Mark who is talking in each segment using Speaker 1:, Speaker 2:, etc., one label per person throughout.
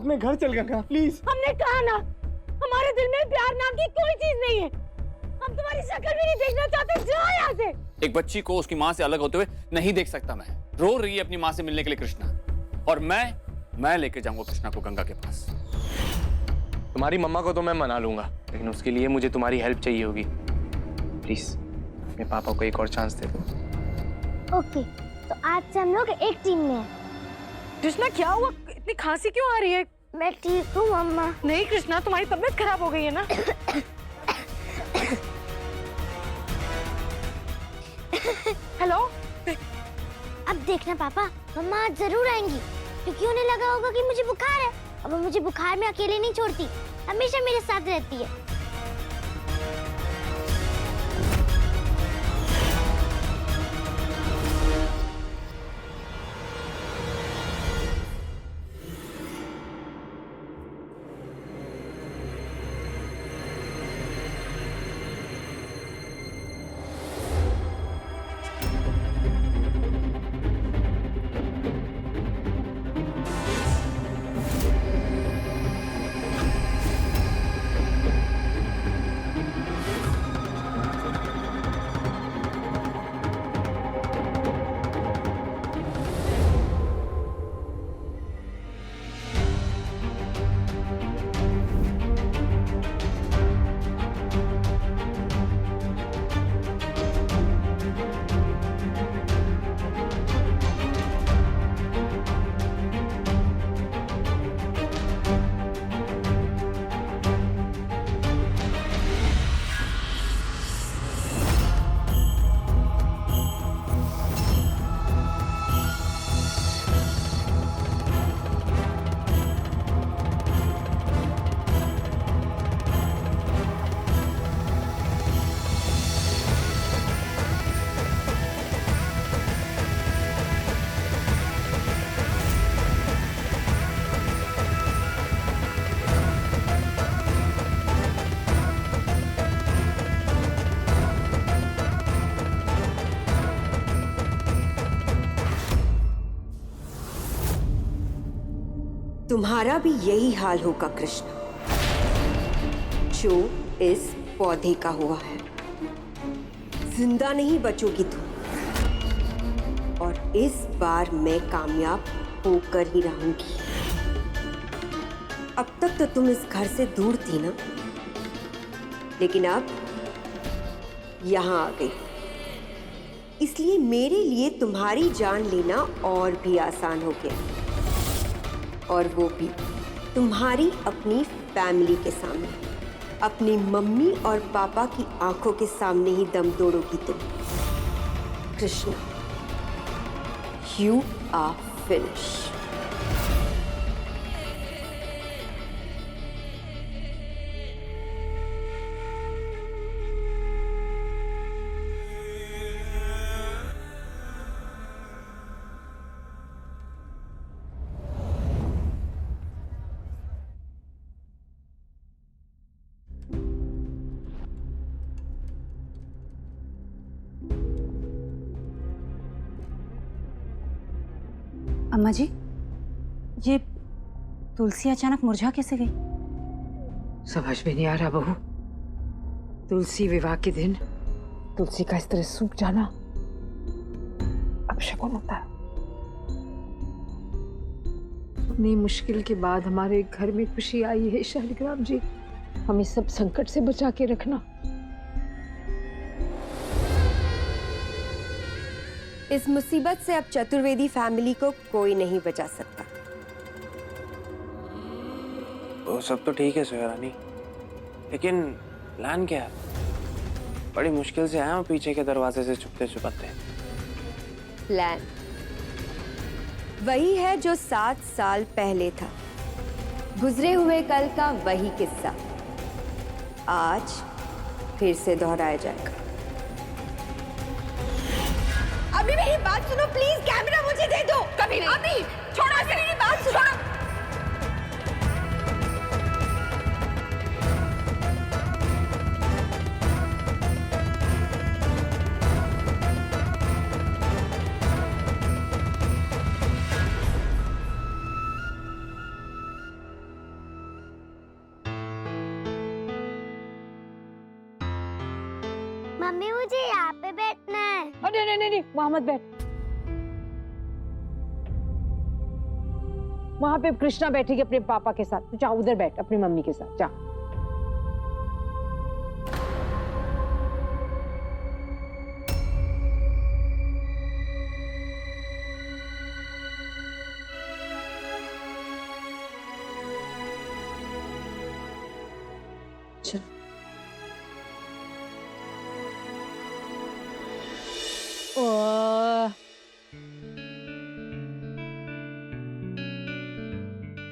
Speaker 1: अपने घर चल गंगा, प्लीज।
Speaker 2: हमने कहा ना, हमारे दिल में प्यार नाम की कोई चीज नहीं है। हम तुम्हारी शक्ल भी नहीं देखना चाहते, जाओ यहाँ से।
Speaker 3: एक बच्ची को उसकी माँ से अलग होते हुए नहीं देख सकता मैं। रो रही है अपनी माँ से मिलने के लिए कृष्णा, और मैं लेके जाऊंगा कृष्णा को गंगा के पास।
Speaker 1: तुम्हारी मम्मा को तो मैं मना लूंगा, लेकिन उसके लिए मुझे तुम्हारी हेल्प चाहिए होगी। प्लीज मेरे पापा को एक और चांस दे दो।
Speaker 4: ओके, तो आज से हम लोग एक टीम में हैं।
Speaker 2: कृष्णा क्या हुआ? इतनी खांसी क्यों आ रही है?
Speaker 4: मैं ठीक हूँ मम्मा।
Speaker 2: नहीं कृष्णा, तुम्हारी तबीयत खराब हो गई है ना। हेलो।
Speaker 4: अब देखना पापा, मम्मा आज जरूर आएंगी, क्योंकि उन्हें लगा होगा कि मुझे बुखार है। अब वो मुझे बुखार में अकेले नहीं छोड़ती, हमेशा मेरे साथ रहती है।
Speaker 5: तुम्हारा भी यही हाल होगा कृष्णा, जो इस पौधे का हुआ है। जिंदा नहीं बचोगी तुम, और इस बार मैं कामयाब होकर ही रहूंगी। अब तक तो तुम इस घर से दूर थी ना, लेकिन अब यहां आ गई, इसलिए मेरे लिए तुम्हारी जान लेना और भी आसान हो गया, और वो भी तुम्हारी अपनी फैमिली के सामने, अपनी मम्मी और पापा की आंखों के सामने ही दम तोड़ोगी तुम। Krishna, you are finish.
Speaker 6: अम्मा जी, ये तुलसी अचानक मुरझा कैसे गई?
Speaker 7: समझ में नहीं आ रहा बहू। तुलसी विवाह के दिन तुलसी का इस तरह सूख जाना अपशकुन होता है। इतनी मुश्किल के बाद हमारे घर में खुशी आई है शालिग्राम जी, हमें सब संकट से बचा के रखना।
Speaker 5: इस मुसीबत से अब चतुर्वेदी फैमिली को कोई नहीं बचा सकता।
Speaker 1: वो सब तो ठीक है सुहारानी, लेकिन प्लान क्या है? बड़ी मुश्किल से आया हूँ पीछे के दरवाजे से छुपते छुपाते।
Speaker 5: प्लान वही है जो 7 साल पहले था, गुजरे हुए कल का वही किस्सा आज फिर से दोहराया जाएगा।
Speaker 2: अभी मेरी बात सुनो प्लीज, कैमरा मुझे दे दो। कभी नहीं। अभी छोड़ो, अभी मेरी बात सुनो।
Speaker 4: मम्मी मुझे यहाँ पे बैठना है।
Speaker 2: अरे नहीं नहीं नहीं, वहां मत बैठ। वहां पे कृष्णा बैठेगी अपने पापा के साथ, तू जा उधर बैठ अपनी मम्मी के साथ, जा।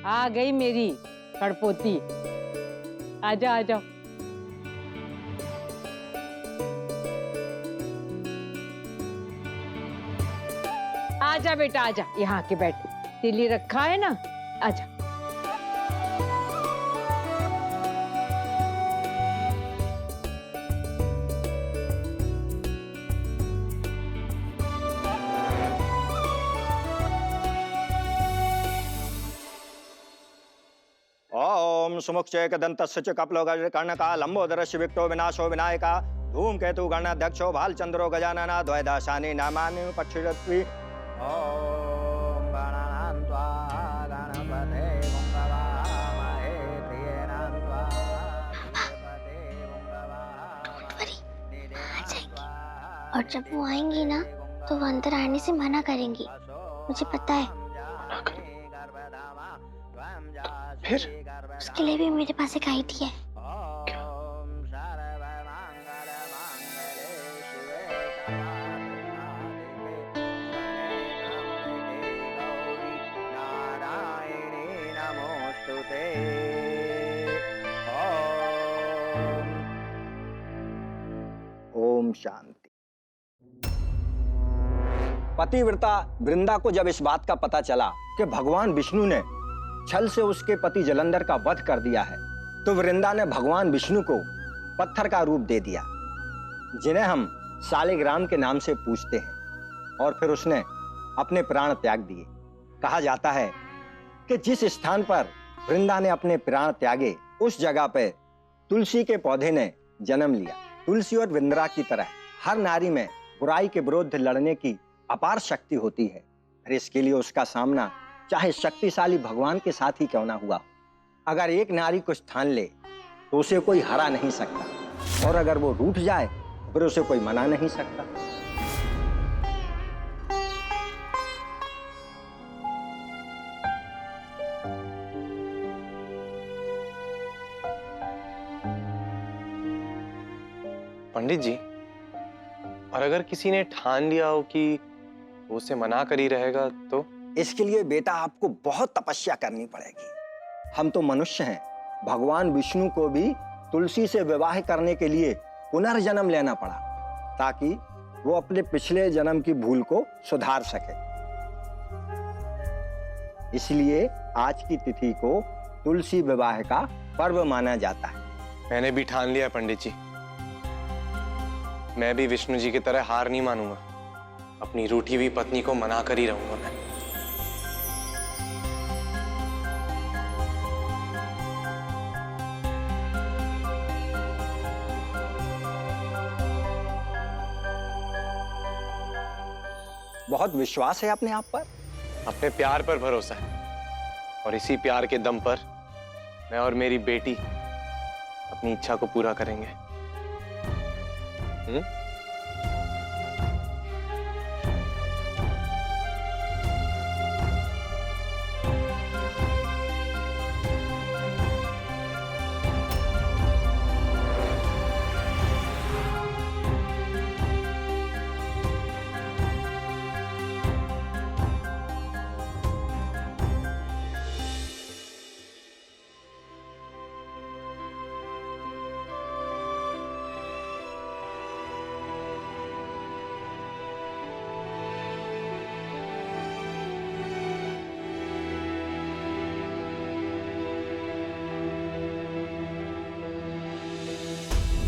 Speaker 2: आ गई मेरी कड़पोती, आजा आजा। आजा बेटा आजा, यहाँ आके बैठ, तेरे लिए रखा है ना, आजा।
Speaker 8: ओम सुमुक्षेक दंतस्य च कपलो कर्णका लंबोदरस्य विक्टो विनाशो विनायका धूमकेतु गणाध्यक्षो भालचंद्रो गजानना द्वैदाशानि नामानि पक्षिरत्रि ओम गणानान्त्वा गणपते मंगवामहे प्रियनान्त्वा गणपते मंगवामहे।
Speaker 4: और जब वो आएंगी ना तो वो अंदर आने से मना करेंगी, मुझे पता है।
Speaker 1: फिर
Speaker 4: उसके लिए भी मेरे पास एक आइडिया है।
Speaker 8: ओम शांति। पतिव्रता वृंदा को जब इस बात का पता चला कि भगवान विष्णु ने छल से उसके पति जलंधर का वध कर दिया है, तो वृंदा ने भगवान विष्णु को पत्थर का रूप दे दिया, जिन्हें हम शालिग्राम के नाम से पूजते हैं, और फिर उसने अपने प्राण त्याग दिए। कहा जाता है कि जिस स्थान पर वृंदा ने अपने प्राण त्यागे, उस जगह पे तुलसी के पौधे ने जन्म लिया। तुलसी और वृंदा की तरह हर नारी में बुराई के विरुद्ध लड़ने की अपार शक्ति होती है, और इसके लिए उसका सामना चाहे शक्तिशाली भगवान के साथ ही क्यों ना हुआ। अगर एक नारी को स्थान ले तो उसे कोई हरा नहीं सकता, और अगर वो रूठ जाए तो फिर उसे कोई मना नहीं सकता।
Speaker 1: पंडित जी, और अगर किसी ने ठान लिया हो कि वो उसे मना कर ही रहेगा तो?
Speaker 8: इसके लिए बेटा आपको बहुत तपस्या करनी पड़ेगी। हम तो मनुष्य हैं, भगवान विष्णु को भी तुलसी से विवाह करने के लिए पुनर्जन्म लेना पड़ा, ताकि वो अपने पिछले जन्म की भूल को सुधार सके। इसलिए आज की तिथि को तुलसी विवाह का पर्व माना जाता है।
Speaker 1: मैंने भी ठान लिया पंडित जी, मैं भी विष्णु जी की तरह हार नहीं मानूंगा। अपनी रूठी हुई पत्नी को मना कर ही रहूंगा मैं।
Speaker 8: बहुत विश्वास है अपने आप पर?
Speaker 1: अपने प्यार पर भरोसा है, और इसी प्यार के दम पर मैं और मेरी बेटी अपनी इच्छा को पूरा करेंगे।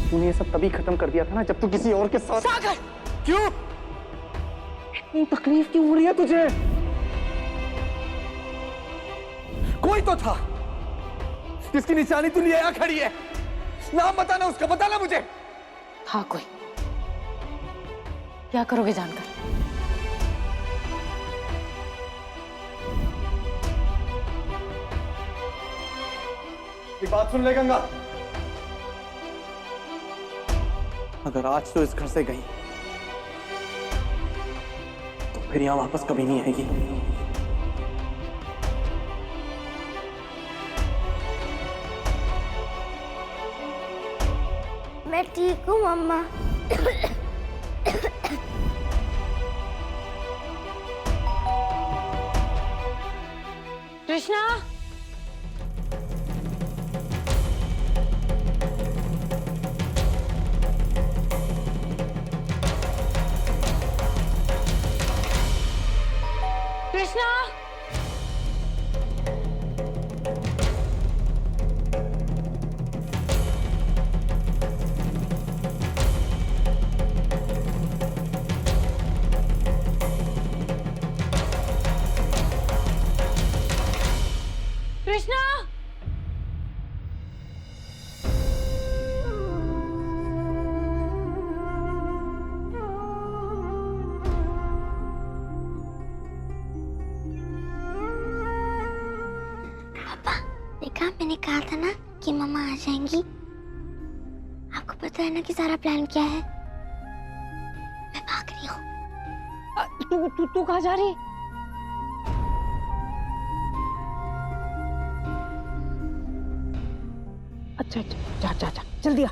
Speaker 9: तूने ये सब तभी खत्म कर दिया था ना जब तू किसी और के साथ।
Speaker 2: सागर!
Speaker 9: क्यों? इतनी तकलीफ क्यों हो रही है तुझे? कोई तो था जिसकी निशानी तू लिए यहाँ खड़ी है। नाम बताना उसका, बताना मुझे।
Speaker 6: था कोई,
Speaker 2: क्या करोगे जानकर?
Speaker 1: एक बात सुन ले गंगा, अगर आज तो इस घर से गई तो फिर यहाँ वापस कभी नहीं आएगी।
Speaker 4: मैं ठीक हूँ मम्मा।
Speaker 2: कृष्णा, कृष्णा, कृष्णा,
Speaker 4: पापा देखा, मैंने कहा था ना कि मम्मा आ जाएंगी। आपको पता है ना कि सारा प्लान क्या है? मैं भाग रही हूँ।
Speaker 2: तू कहाँ जा रही है? अच्छा अच्छा, जा जा जा, जल्दी आ।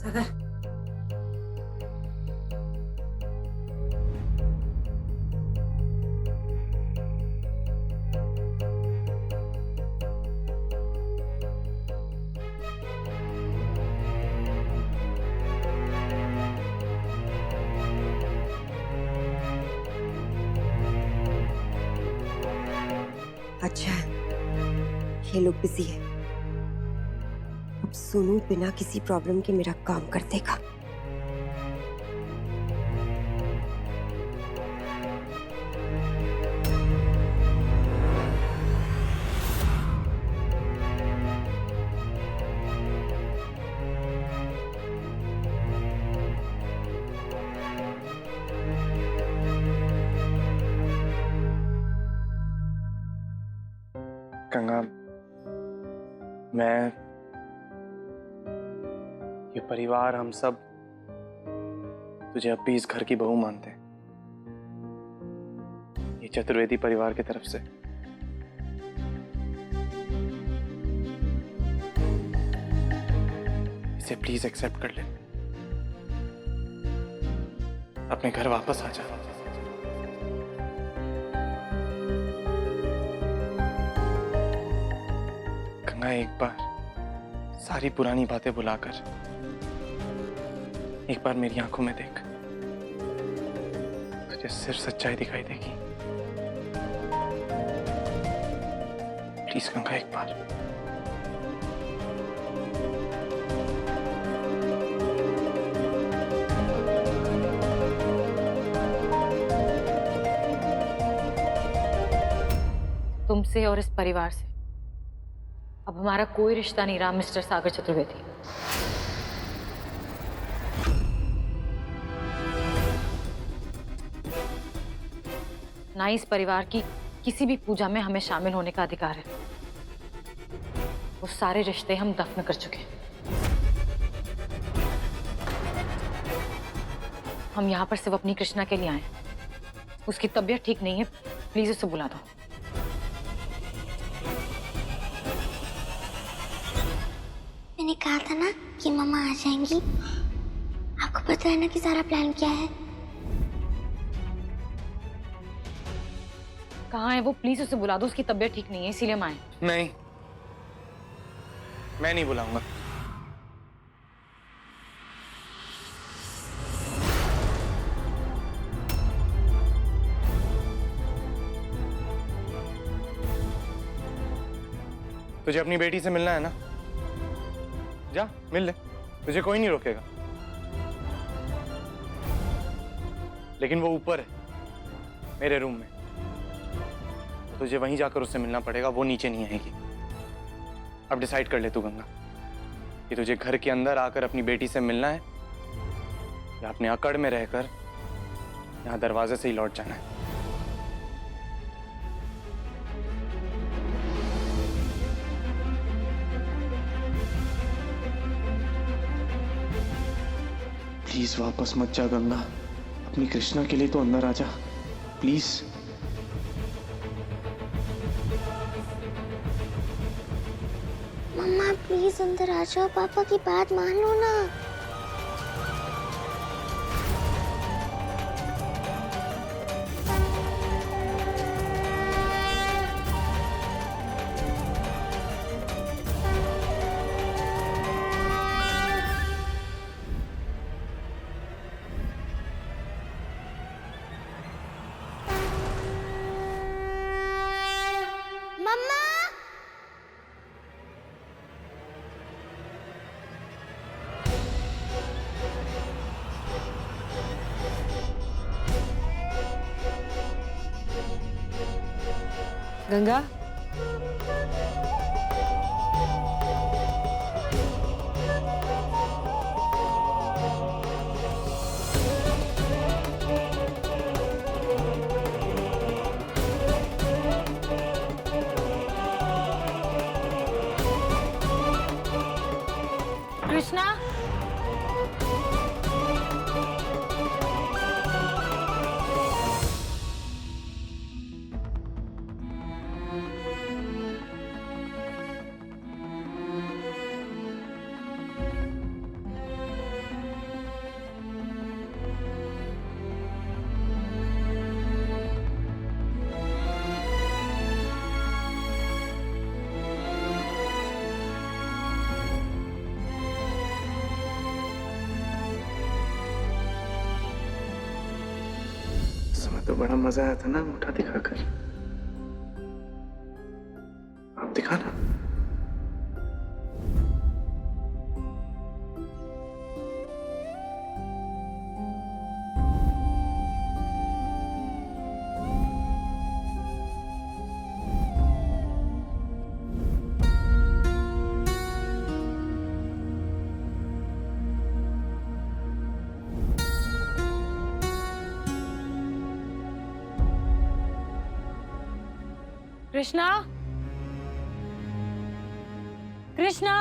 Speaker 6: सागर,
Speaker 5: अच्छा, ये लोग बिजी है। अब सोनू बिना किसी प्रॉब्लम के मेरा काम कर देगा।
Speaker 1: गंगा, मैं, ये परिवार, हम सब तुझे अब भी इस घर की बहू मानते हैं। ये चतुर्वेदी परिवार की तरफ से इसे प्लीज एक्सेप्ट कर ले। अपने घर वापस आ जा। गंगा, एक बार सारी पुरानी बातें भुलाकर एक बार मेरी आंखों में देख, तुझे सिर्फ सच्चाई दिखाई देगी। प्लीज गंगा, एक बार।
Speaker 2: तुमसे और इस परिवार से अब हमारा कोई रिश्ता नहीं रहा, मिस्टर सागर चतुर्वेदी। ना इस परिवार की किसी भी पूजा में हमें शामिल होने का अधिकार है। वो सारे रिश्ते हम दफन कर चुके हैं। हम यहाँ पर सिर्फ अपनी कृष्णा के लिए आए हैं। उसकी तबीयत ठीक नहीं है, प्लीज उसे बुला दो।
Speaker 4: मैंने कहा था ना कि मम्मा आ जाएंगी। आपको पता है ना कि सारा प्लान क्या है।
Speaker 2: कहाँ है वो? प्लीज उसे बुला दो, उसकी तबीयत ठीक नहीं है इसीलिए हम आए।
Speaker 1: नहीं, मैं नहीं बुलाऊंगा। तुझे अपनी बेटी से मिलना है ना, जा मिल ले, तुझे कोई नहीं रोकेगा। लेकिन वो ऊपर है मेरे रूम में, तो तुझे वहीं जाकर उससे मिलना पड़ेगा, वो नीचे नहीं आएगी। अब डिसाइड कर ले तू गंगा कि तुझे घर के अंदर आकर अपनी बेटी से मिलना है या अपने अकड़ में रहकर यहाँ दरवाजे से ही लौट जाना है। प्लीज वापस मत जा गंगा, अपनी कृष्णा के लिए तो अंदर आ जा प्लीज।
Speaker 4: मम्मा प्लीज अंदर आ जाओ, पापा की बात मान लो ना।
Speaker 7: गंगा,
Speaker 2: कृष्णा,
Speaker 1: तो बड़ा मजा आया था ना अंगूठा दिखाकर, आप दिखाना।
Speaker 2: कृष्णा, कृष्णा,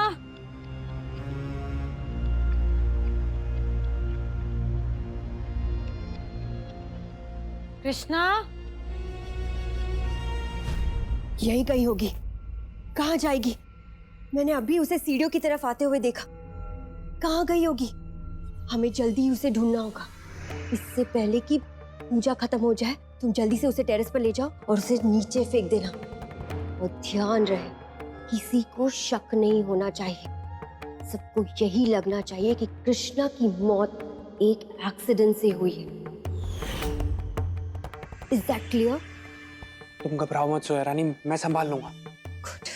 Speaker 2: कृष्णा,
Speaker 5: यही कहीं होगी। कहाँ जाएगी? मैंने अभी उसे सीढ़ियों की तरफ आते हुए देखा। कहाँ गई होगी? हमें जल्दी उसे ढूंढना होगा। इससे पहले कि पूजा खत्म हो जाए, तुम जल्दी से उसे टेरेस पर ले जाओ और उसे नीचे फेंक देना। और ध्यान रहे, किसी को शक नहीं होना चाहिए। सबको यही लगना चाहिए कि कृष्णा की मौत एक एक्सीडेंट से हुई है। Is that clear?
Speaker 10: तुम घबराओ मत सोया रानी, मैं संभाल लूंगा।
Speaker 5: गुड।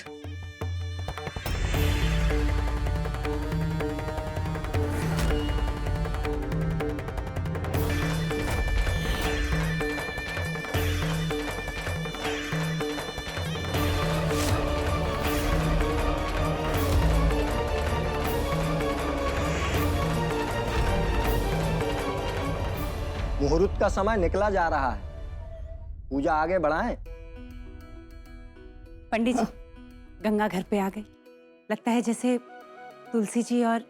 Speaker 8: मुहूर्त का समय निकला जा रहा है, पूजा आगे बढ़ाएं।
Speaker 6: पंडित जी, गंगा घर पे आ गई। लगता है जैसे तुलसी जी और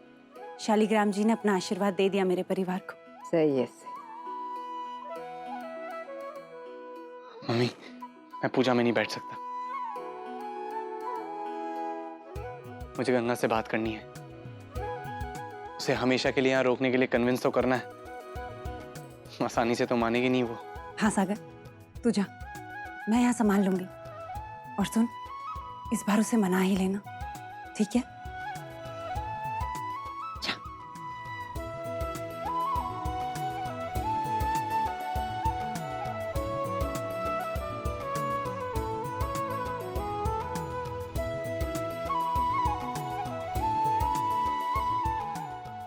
Speaker 6: शालिग्राम जी ने अपना आशीर्वाद दे दिया मेरे परिवार को।
Speaker 7: सही है, सही।
Speaker 1: मम्मी, मैं पूजा में नहीं बैठ सकता। मुझे गंगा से बात करनी है। उसे हमेशा के लिए यहाँ रोकने के लिए कन्विंस तो करना है। आसानी से तो मानेगी नहीं वो।
Speaker 6: हाँ सागर, तू जा, मैं यहाँ संभाल लूंगी। और सुन, इस बार उसे मना ही लेना, ठीक है? जा।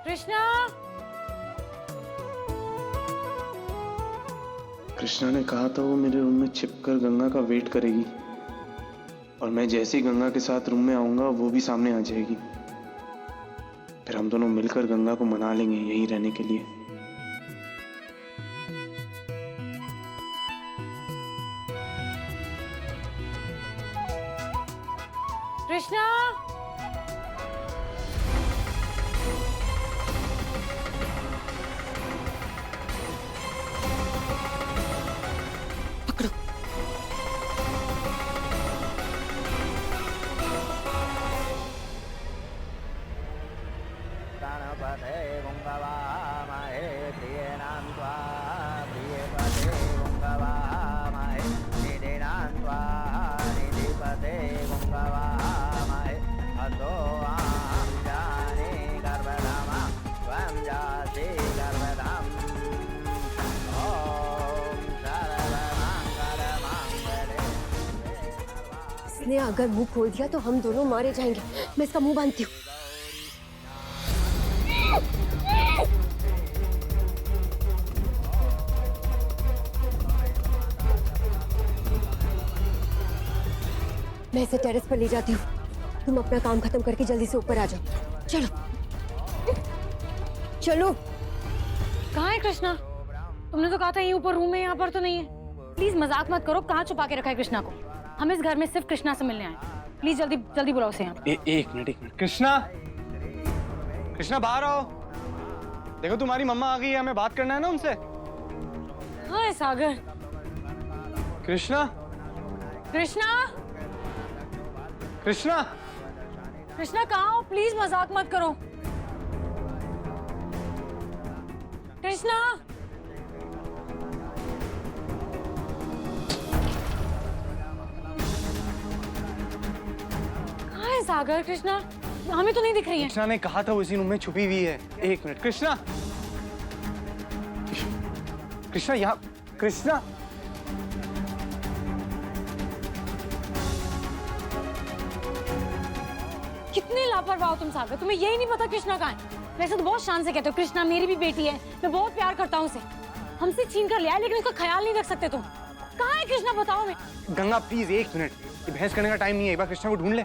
Speaker 2: कृष्णा,
Speaker 11: कृष्णा ने कहा था वो मेरे रूम में छिपकर गंगा का वेट करेगी, और मैं जैसे ही गंगा के साथ रूम में आऊंगा वो भी सामने आ जाएगी। फिर हम दोनों मिलकर गंगा को मना लेंगे यहीं रहने के लिए।
Speaker 2: कृष्णा,
Speaker 5: इसने अगर मुंह खोल दिया तो हम दोनों मारे जाएंगे। मैं इसका मुंह बांधती हूँ। मैं इसे टेरेस पर ले जाती हूँ। तुम अपना काम खत्म करके जल्दी से ऊपर आ जाओ। चलो चलो।
Speaker 2: कहाँ है कृष्णा? तुमने तो कहा था यहीं ऊपर रूम है, यहाँ पर तो नहीं है। प्लीज मजाक मत करो। कहाँ छुपा के रखा है कृष्णा को? हम इस घर में सिर्फ कृष्णा से मिलने आए। प्लीज जल्दी जल्दी बुलाओ उसे यहाँ।
Speaker 1: एक मिनट। कृष्णा, कृष्णा बाहर आओ। देखो तुम्हारी मम्मा आ गई है, हमें बात करना है ना उनसे।
Speaker 2: हाँ है सागर।
Speaker 1: कृष्णा,
Speaker 2: कृष्णा,
Speaker 1: कृष्णा,
Speaker 2: कृष्णा कहाँ हो? प्लीज मजाक मत करो। कृष्णा, कहाँ है सागर? कृष्णा हमें तो नहीं दिख रही है।
Speaker 1: कृष्णा ने कहा था उसी रूम में छुपी हुई है। एक मिनट। कृष्णा, कृष्णा यहाँ। कृष्णा,
Speaker 2: कितने लापरवाह हो तुम सागर। तुम्हें यही नहीं पता कृष्णा कहाँ है? वैसे तो बहुत शान से कहते हो कृष्णा मेरी भी बेटी है, मैं बहुत प्यार करता हूँ उसे। हमसे छीन कर लिया है, लेकिन उसका ख्याल नहीं रख सकते तुम। कहाँ है कृष्णा? बताओ। मैं
Speaker 1: गंगा प्लीज एक मिनट, ये बहस करने का टाइम नहीं है। एक बार कृष्णा को ढूंढ ले।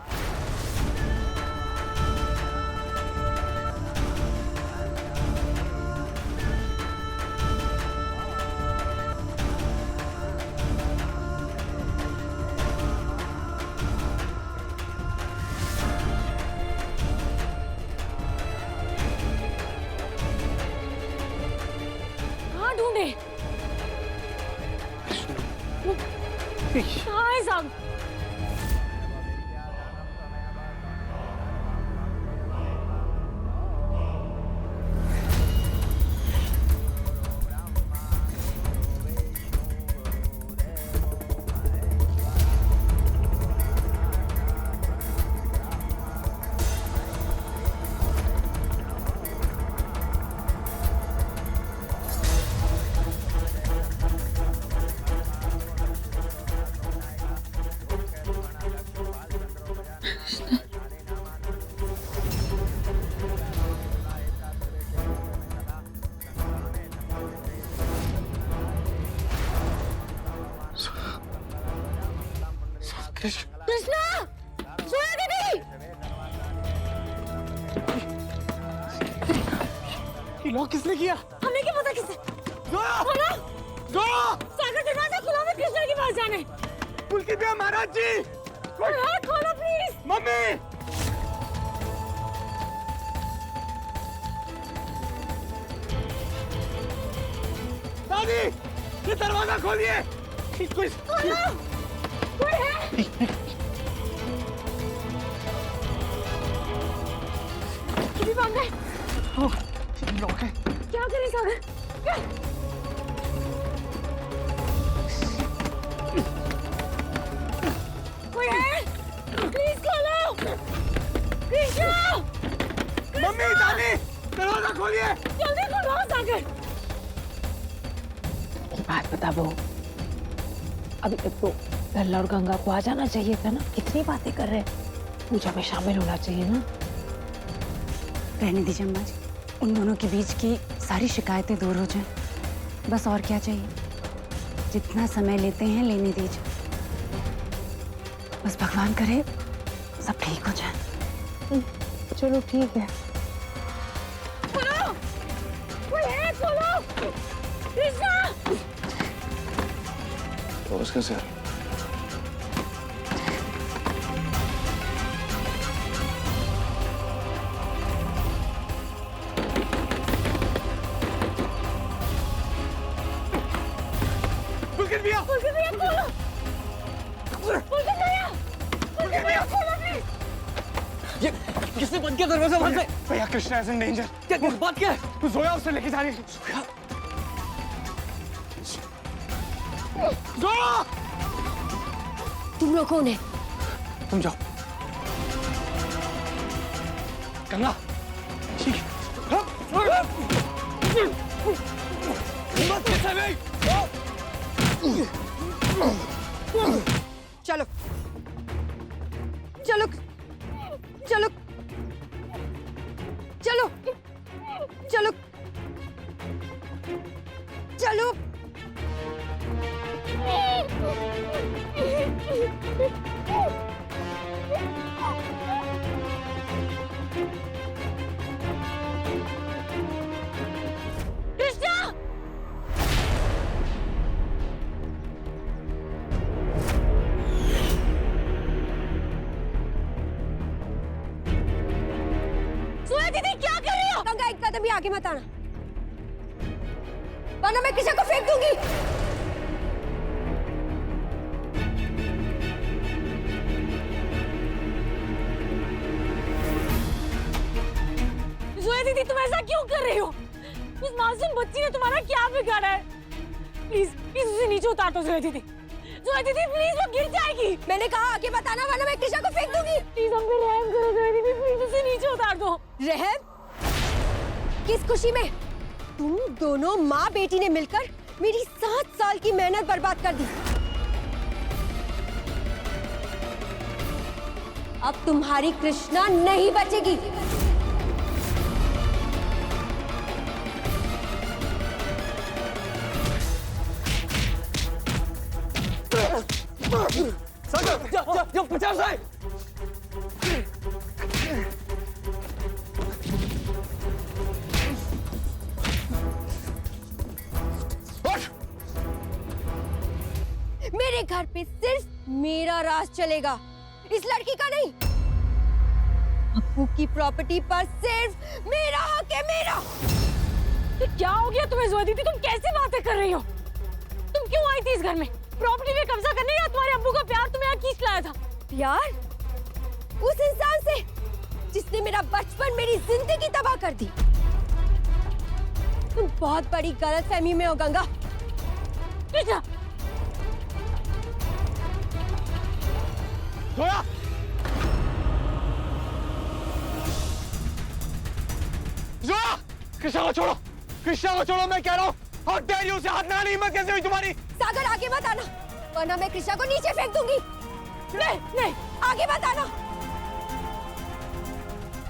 Speaker 2: कहाँ ढूंढे? कहाँ है सागर? कृष्णा, सोया कि नहीं?
Speaker 1: ये लॉक किसने किया?
Speaker 2: हमें क्या पता किसने? सागर दरवाजा खुला, में कृष्णा के पास जाना है।
Speaker 1: पुलकित भैया, महाराज जी,
Speaker 2: खोलो प्लीज।
Speaker 1: मम्मी दादी ये दरवाजा खोलिए।
Speaker 2: कोई है? भी भाग गए। क्या करें सागर? कोई है? प्लीज खोलो। कृष्णा!
Speaker 1: मम्मी दादी दरवाजा खोलिए।
Speaker 2: जल्दी खोलो सागर।
Speaker 7: एक बात बता बहू, अभी तक तो लल्ला और गंगा को आ जाना चाहिए था ना। कितनी बातें कर रहे हैं, पूजा में शामिल होना चाहिए ना।
Speaker 6: रहने दीजिए अम्मा जी, उन दोनों के बीच की सारी शिकायतें दूर हो जाएं। बस और क्या चाहिए, जितना समय लेते हैं लेने दीजिए। बस भगवान करे सब ठीक हो जाए।
Speaker 7: चलो ठीक है।
Speaker 2: खोलो। कोई है? खोलो। कृष्णा!
Speaker 11: तो उसके सर
Speaker 1: पुलकित भैया
Speaker 2: खोलो। पुलकित भैया खोलो प्लीज।
Speaker 1: ये किसने बंद किया दरवाजा? बंद है भैया। Krishna is in danger. क्या बात क्या है? तू जोया उसे लेके जा रही है। जोया
Speaker 2: तुम लोग कौन है?
Speaker 1: तुम जाओ। गंगा
Speaker 5: चलो चलो चलो चलो चलो चलो।
Speaker 2: कृष्णा! सोया दीदी क्या कर रही हो?
Speaker 5: गंगा एक कदम भी आगे मत आना, वरना मैं किसी को फेंक दूंगी।
Speaker 2: सोया दीदी तुम ऐसा क्यों कर रही हो? उस मासूम बच्ची ने तुम्हारा क्या बिगाड़ा है? प्लीज प्लीज उसे नीचे उतार दो सोया दीदी। सोया दीदी प्लीज, वो गिर जाएगी।
Speaker 5: मैंने कहा आगे मत आना, वरना मैं कृष्णा को फेंक दूंगी।
Speaker 2: प्लीज हम पे रहम करो सोया दीदी, प्लीज उसे नीचे उतार दो।
Speaker 5: रहम? किस खुशी में? तुम दोनों माँ बेटी ने मिलकर मेरी 7 साल की मेहनत बर्बाद कर दी। अब तुम्हारी कृष्णा नहीं बचेगी।
Speaker 1: जो 50 है।
Speaker 5: मेरे घर पे सिर्फ मेरा राज चलेगा, इस लड़की का नहीं। अप्पू की प्रॉपर्टी पर सिर्फ मेरा हक है, मेरा।
Speaker 2: ये क्या हो गया तुम्हें सोया दीदी? तुम कैसी बातें कर रही हो? तुम क्यों आई थी इस घर में? प्रॉपर्टी पे कब्जा करने या तुम्हारे अब्बू का प्यार तुम्हें यहाँ खींच लाया था?
Speaker 5: प्यार? उस इंसान से जिसने मेरा बचपन, मेरी जिंदगी तबाह कर दी। तुम बहुत बड़ी गलतफहमी में हो गंगा।
Speaker 2: कृष्णा!
Speaker 1: जोया! जोया! कृष्णा को छोड़ो, कृष्णा को छोड़ो, मैं कह रहा हूँ। और डेरी उसे हाथ में आने की हिम्मत कैसे हुई तुम्हारी?
Speaker 5: सागर आगे मत आना, वरना मैं कृष्णा को नीचे फेंक दूंगी।
Speaker 2: नहीं नहीं,
Speaker 5: आगे मत आना।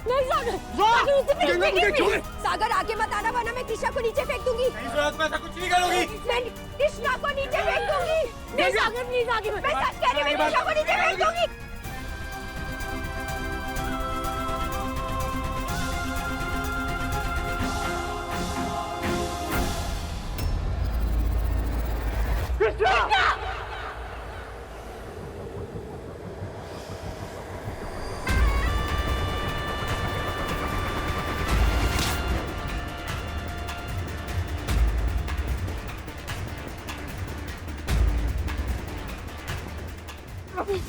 Speaker 2: नहीं सागर, सागर उसे फेंक।
Speaker 5: सागर आगे मत आना, वरना मैं कृष्णा को नीचे फेंक दूंगी।
Speaker 1: नहीं जोया, तुम ऐसा कुछ नहीं करोगी।
Speaker 5: मैं कृष्णा को नीचे फेंक दूंगी।
Speaker 2: नहीं सागर प्लीज आगे मत।
Speaker 5: मैं सच कह रही हूँ, मैं कृष्णा को नीचे फेंक दूंगी।
Speaker 2: कृष्णा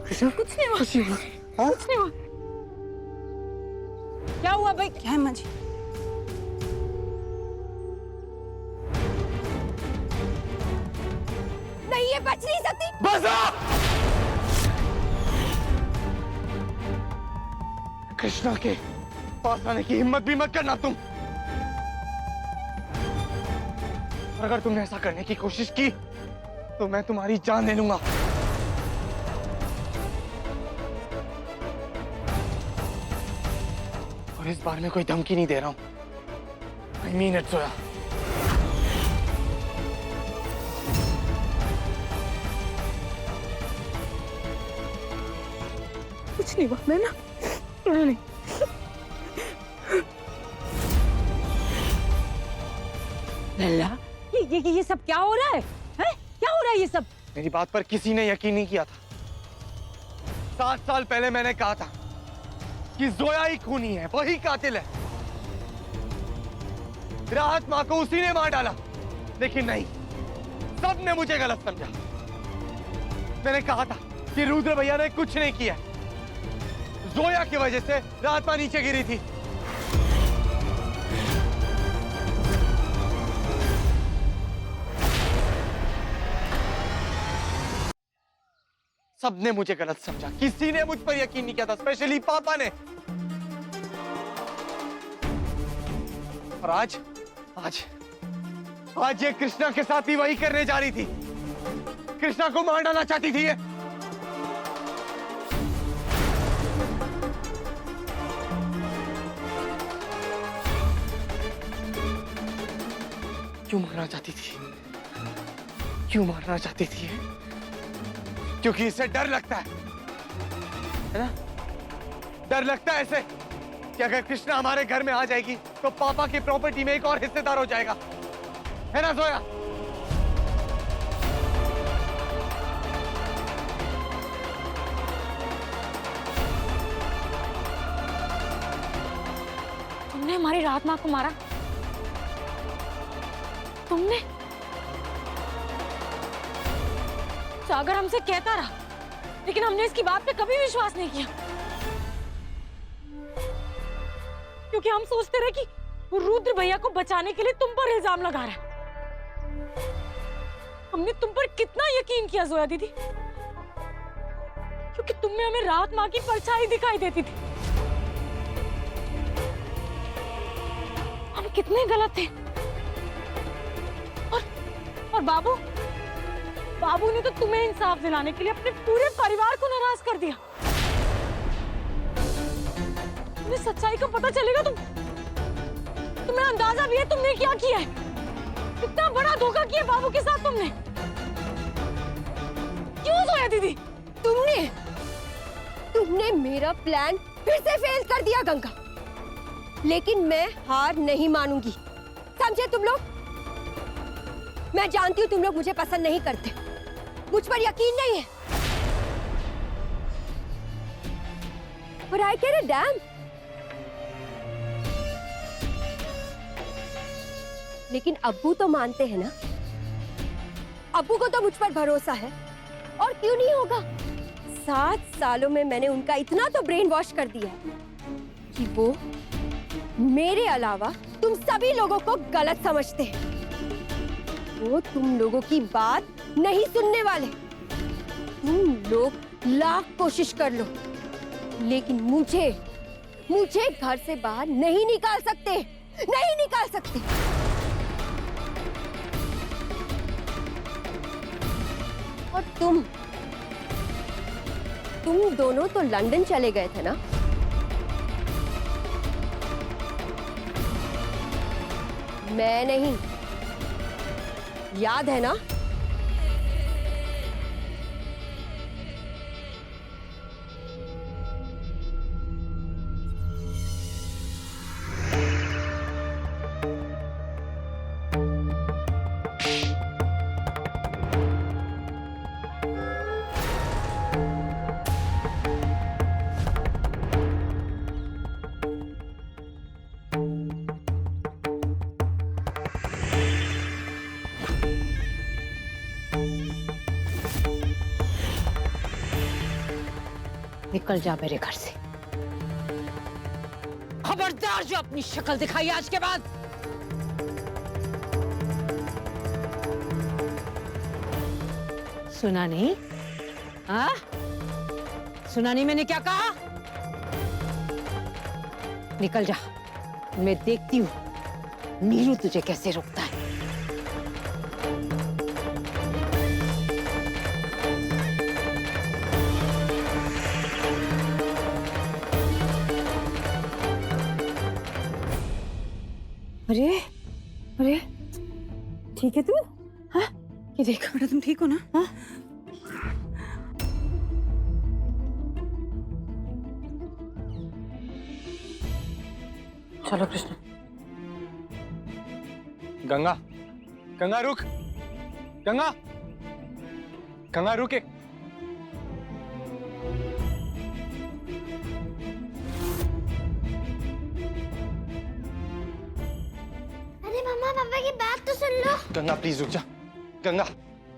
Speaker 2: कृष्णा कुछ नहीं हुआ, कुछ नहीं हुआ।
Speaker 6: क्या हुआ भाई? क्या है माँ जी?
Speaker 5: नहीं, ये बच नहीं सकती।
Speaker 1: बस कृष्णा के पास आने की हिम्मत भी मत करना तुम। और अगर तुमने ऐसा करने की कोशिश की तो मैं तुम्हारी जान ले लूंगा। और इस बार मैं कोई धमकी नहीं दे रहा हूं। I mean it, Zoya.
Speaker 2: कुछ नहीं हुआ, मैं ना नहीं।
Speaker 6: लल्ला, ये सब क्या हो रहा है? हैं? क्या हो रहा है ये सब?
Speaker 1: मेरी बात पर किसी ने यकीन नहीं किया था। 7 साल पहले मैंने कहा था कि जोया ही खूनी है, वही कातिल है। राहत मां को उसी ने मार डाला, लेकिन नहीं, सबने मुझे गलत समझा। मैंने कहा था कि रुद्र भैया ने कुछ नहीं किया, जोया की वजह से राहत मां नीचे गिरी थी। सबने मुझे गलत समझा, किसी ने मुझ पर यकीन नहीं किया था, स्पेशली पापा ने। और आज आज आज ये कृष्णा के साथ भी वही करने जा रही थी। कृष्णा को मार डालना चाहती थी ये। क्यों मारना चाहती थी? क्यों मारना चाहती थी ये? क्योंकि इसे डर लगता है ना? डर लगता है इसे कि अगर कृष्णा हमारे घर में आ जाएगी तो पापा की प्रॉपर्टी में एक और हिस्सेदार हो जाएगा, है ना जोया?
Speaker 2: तुमने हमारी राहत मां को मारा, तुमने? सागर हमसे कहता रहा, लेकिन हमने इसकी बात पे कभी विश्वास नहीं किया, क्योंकि हम सोचते रहे कि वो रुद्र भैया को बचाने के लिए तुम पर इल्जाम लगा रहा है। हमने तुम पर कितना यकीन किया जोया दीदी, क्योंकि तुम में हमें राहत मां की परछाई दिखाई देती थी। हम कितने गलत थे। और बाबू ने तो तुम्हें इंसाफ दिलाने के लिए अपने पूरे परिवार को नाराज कर दिया। तुम्हें सच्चाई का पता चलेगा तुम्हें अंदाजा भी है तुमने क्या किया है। कितना बड़ा धोखा किया बाबू के साथ तुमने। क्यों जोया दीदी?
Speaker 5: तुमने मेरा प्लान फिर से फेल कर दिया गंगा, लेकिन मैं हार नहीं मानूंगी, समझे तुम लोग? मैं जानती हूँ तुम लोग मुझे पसंद नहीं करते, मुझ पर यकीन नहीं है, पर आई कैन डैम। लेकिन अब्बू तो मानते हैं ना, अब्बू को तो मुझ पर भरोसा है, और क्यों नहीं होगा? 7 सालों में मैंने उनका इतना तो ब्रेन वॉश कर दिया है कि वो मेरे अलावा तुम सभी लोगों को गलत समझते हैं। वो तुम लोगों की बात नहीं सुनने वाले। तुम लोग लाख कोशिश कर लो, लेकिन मुझे घर से बाहर नहीं निकाल सकते, नहीं निकाल सकते। और तुम दोनों तो लंदन चले गए थे ना? मैं नहीं, याद है ना?
Speaker 7: निकल जा मेरे घर से। खबरदार जो अपनी शक्ल दिखाई आज के बाद। सुना नहीं? हाँ? सुना नहीं मैंने क्या कहा? निकल जा, मैं देखती हूँ नीरू तुझे कैसे रोकता है।
Speaker 6: अरे अरे ठीक है तू? हाँ ये देख बेटा, तुम ठीक हो ना? हाँ चलो कृष्णा।
Speaker 1: गंगा, गंगा रुक, गंगा, गंगा रुक एक।
Speaker 4: अरे मम्मा पापा की बात तो सुन लो।
Speaker 1: गंगा प्लीज रुक जा, गंगा,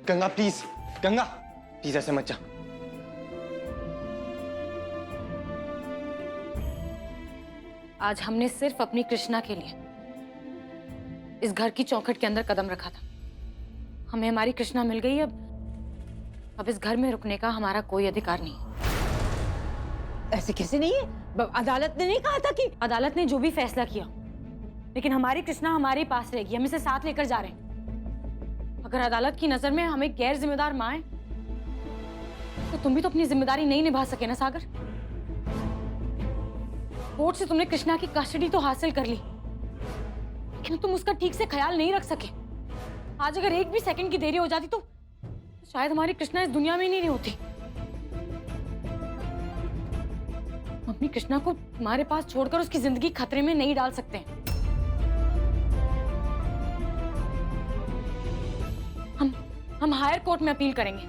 Speaker 1: गंगा प्लीज, गंगा प्लीज ऐसे मत जा।
Speaker 2: आज हमने सिर्फ अपनी कृष्णा के लिए इस घर की चौखट के अंदर कदम रखा था। हमें हमारी कृष्णा मिल गई। अब इस घर में रुकने का हमारा कोई अधिकार नहीं।
Speaker 7: ऐसे कैसे नहीं है? अदालत ने नहीं कहा था कि?
Speaker 2: अदालत ने जो भी फैसला किया, लेकिन हमारी कृष्णा हमारे पास रहेगी। हम इसे साथ लेकर जा रहे हैं। अगर अदालत की नजर में हमें गैर जिम्मेदार माने तो तुम भी तो अपनी जिम्मेदारी नहीं निभा सके ना सागर। कोर्ट से तुमने कृष्णा की कस्टडी तो हासिल कर ली, लेकिन तुम उसका ठीक से ख्याल नहीं रख सके। आज अगर एक भी सेकंड की देरी हो जाती तो शायद हमारी कृष्णा इस दुनिया में ही नहीं होती। अपनी कृष्णा को तुम्हारे पास छोड़कर उसकी जिंदगी खतरे में नहीं डाल सकते। हम हायर कोर्ट में अपील करेंगे,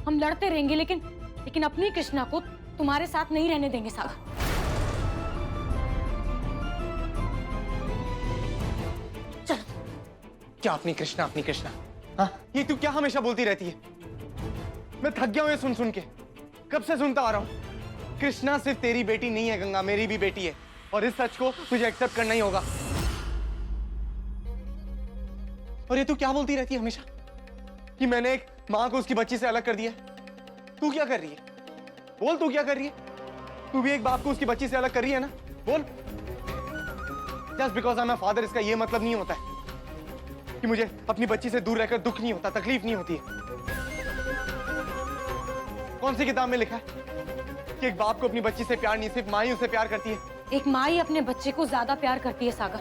Speaker 2: हम लड़ते रहेंगे, लेकिन अपनी कृष्णा को तुम्हारे साथ नहीं रहने देंगे सागर।
Speaker 1: क्या अपनी कृष्णा, अपनी कृष्णा? हाँ ये तू क्या हमेशा बोलती रहती है? मैं थक गया हूं ये सुन सुन के। कब से सुनता आ रहा हूं। कृष्णा सिर्फ तेरी बेटी नहीं है गंगा, मेरी भी बेटी है, और इस सच को तुझे एक्सेप्ट करना ही होगा। और ये तू क्या बोलती रहती है हमेशा कि मैंने एक मां को उसकी बच्ची से अलग कर दिया। तू क्या कर रही है? बोल तू क्या कर रही है? तू भी एक बाप को उसकी बच्ची से अलग कर रही है ना? बोल। Just because I am a father इसका ये मतलब नहीं होता है कि मुझे अपनी बच्ची से दूर रहकर दुख नहीं होता, तकलीफ नहीं होती है। कौन सी किताब में लिखा है कि एक बाप को अपनी बच्ची से प्यार नहीं, सिर्फ माँ ही उसे प्यार करती है?
Speaker 2: एक माँ ही अपने बच्चे को ज्यादा प्यार करती है सागर,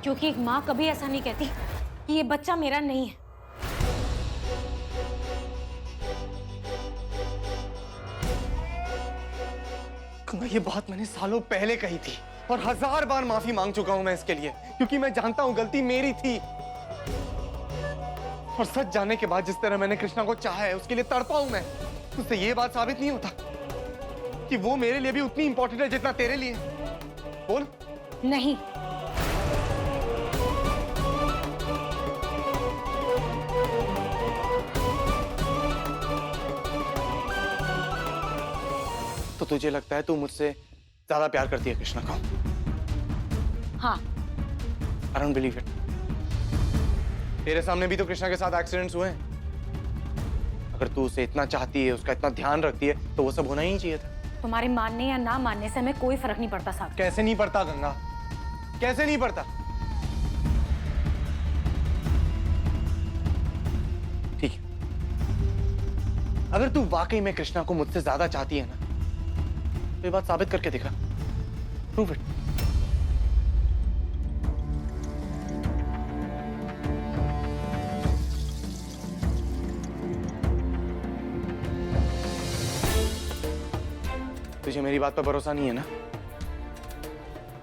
Speaker 2: क्योंकि एक माँ कभी ऐसा नहीं कहती कि ये बच्चा मेरा नहीं है।
Speaker 1: ये बात मैंने सालों पहले कही थी और 1000 बार माफी मांग चुका हूं मैं इसके लिए, क्योंकि मैं जानता हूं गलती मेरी थी। और सच जानने के बाद जिस तरह मैंने कृष्णा को चाहा है, उसके लिए तड़पा हूं मैं, उससे ये बात साबित नहीं होता कि वो मेरे लिए भी उतनी इंपॉर्टेंट है जितना तेरे लिए। बोल।
Speaker 2: नहीं,
Speaker 1: तो तुझे लगता है तू मुझसे ज्यादा प्यार करती है कृष्णा को?
Speaker 2: हाँ।
Speaker 1: I don't believe it. तेरे सामने भी तो कृष्णा के साथ एक्सीडेंट्स हुए हैं। अगर तू उसे इतना चाहती है, उसका इतना ध्यान रखती है, तो वो सब होना ही चाहिए था।
Speaker 2: तुम्हारे मानने या ना मानने से हमें कोई फर्क नहीं पड़ता सागर।
Speaker 1: कैसे नहीं पड़ता गंगा? कैसे नहीं पड़ता? ठीक है, अगर तू वाकई में कृष्णा को मुझसे ज्यादा चाहती है ना, तो ये बात साबित करके दिखा। Prove it. तुझे मेरी बात पर भरोसा नहीं है ना?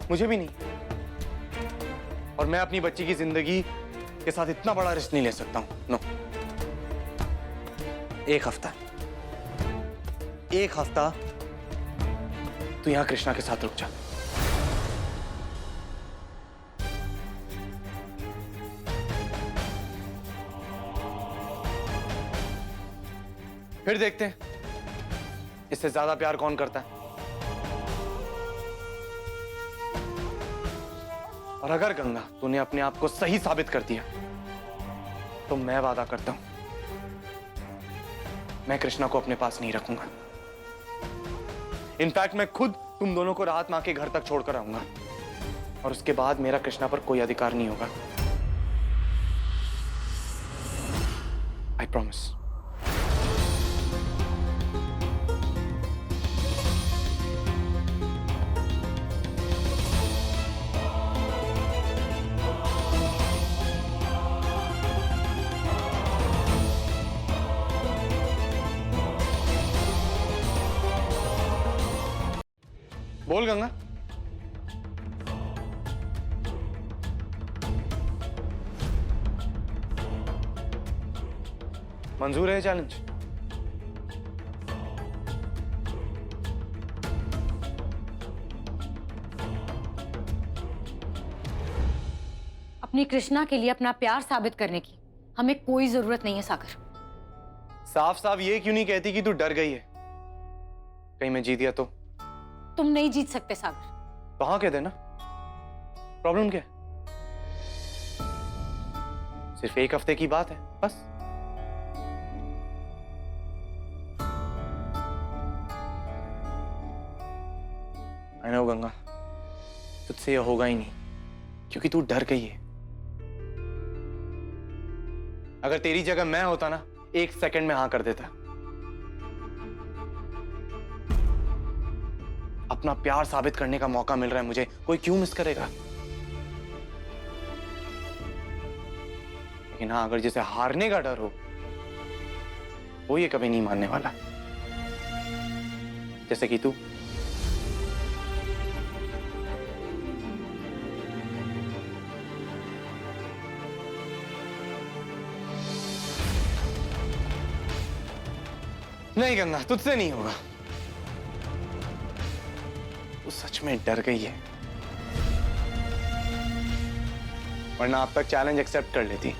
Speaker 1: मुझे भी नहीं। और मैं अपनी बच्ची की जिंदगी के साथ इतना बड़ा रिस्क नहीं ले सकता हूं। नो। एक हफ्ता तू यहां कृष्णा के साथ रुक जा। फिर देखते हैं इससे ज्यादा प्यार कौन करता है। और अगर गंगा तूने अपने आप को सही साबित कर दिया तो मैं वादा करता हूं मैं कृष्णा को अपने पास नहीं रखूंगा। इनफैक्ट मैं खुद तुम दोनों को राहत मां के घर तक छोड़कर आऊंगा और उसके बाद मेरा कृष्णा पर कोई अधिकार नहीं होगा। I promise. बोल गंगा। मंजूर है चैलेंज?
Speaker 2: अपनी कृष्णा के लिए अपना प्यार साबित करने की हमें कोई जरूरत नहीं है सागर।
Speaker 1: साफ साफ ये क्यों नहीं कहती कि तू डर गई है? कहीं मैं जीत गया तो?
Speaker 2: तुम नहीं जीत सकते सागर।
Speaker 1: तो हाँ कह देना। प्रॉब्लम क्या है? सिर्फ एक हफ्ते की बात है बस। आई नो गंगा, तुझसे यह होगा ही नहीं क्योंकि तू डर गई है। अगर तेरी जगह मैं होता ना, 1 सेकंड में हाँ कर देता। अपना प्यार साबित करने का मौका मिल रहा है मुझे, कोई क्यों मिस करेगा? लेकिन हाँ, अगर जिसे हारने का डर हो वो ये कभी नहीं मानने वाला, जैसे कि तू। नहीं गंगा, तुझसे नहीं होगा। वो सच में डर गई है, वरना अब तक चैलेंज एक्सेप्ट कर लेती।